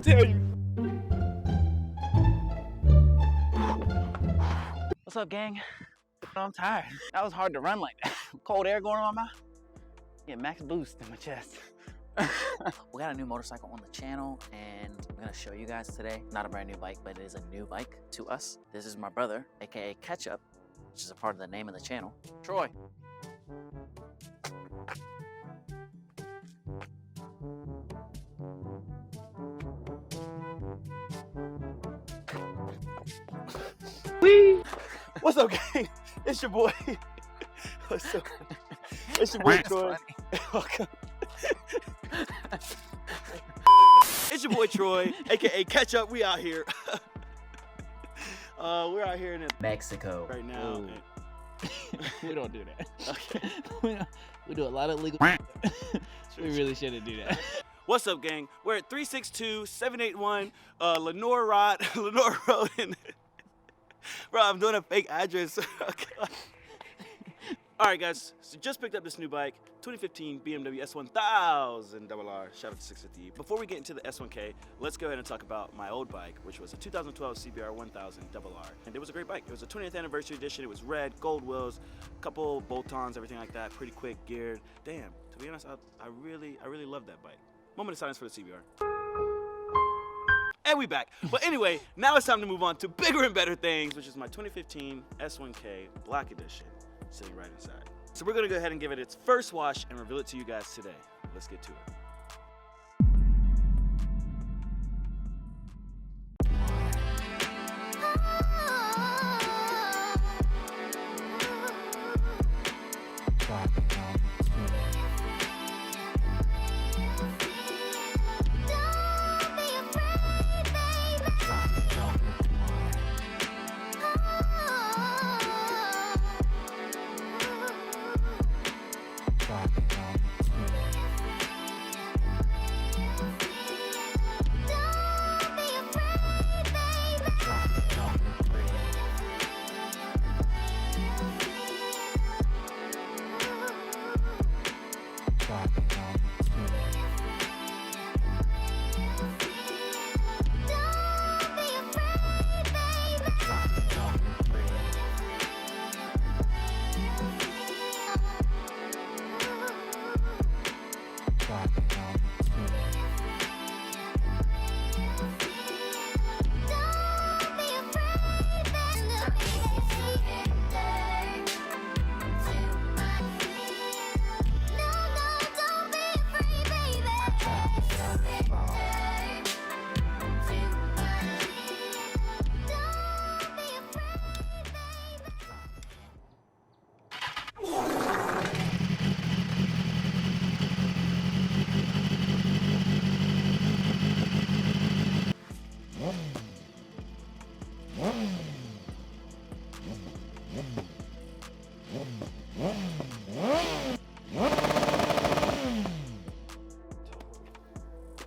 tell you. What's up, gang? I'm tired. That was hard to run like that. Cold air going on my mouth. Get max boost in my chest. We got a new motorcycle on the channel and I'm gonna show you guys today. Not a brand new bike, but it is a new bike to us. This is my brother, aka Ketchup, which is a part of the name of the channel, Troy. Whee! What's up, gang? It's your boy. What's up? It's your boy Troy. It's your boy Troy, aka Ketchup. We out here. We're out here in Mexico right now. We don't do that. Okay. We do a lot of illegal. We really shouldn't do that. What's up, gang? We're at 362-781 Lenore Road. And bro, I'm doing a fake address. All right, guys. So just picked up this new bike, 2015 BMW S1000RR. Shout out to 650. Before we get into the S1K, let's go ahead and talk about my old bike, which was a 2012 CBR 1000RR. And it was a great bike. It was a 20th anniversary edition. It was red, gold wheels, couple bolt-ons, everything like that. Pretty quick, geared. Damn. To be honest, I really love that bike. Moment of silence for the CBR. And we back. But anyway, now it's time to move on to bigger and better things, which is my 2015 S1K Black Edition, sitting right inside. So we're gonna go ahead and give it its first wash and reveal it to you guys today. Let's get to it.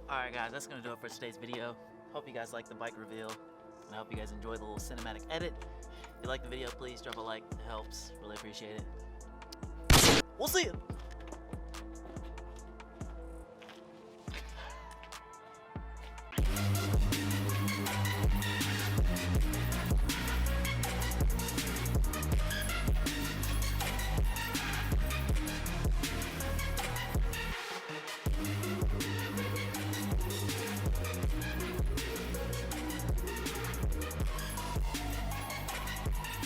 Alright guys, that's gonna do it for today's video. Hope you guys like the bike reveal, and I hope you guys enjoy the little cinematic edit. If you like the video, please drop a like, it helps, really appreciate it. We'll see you!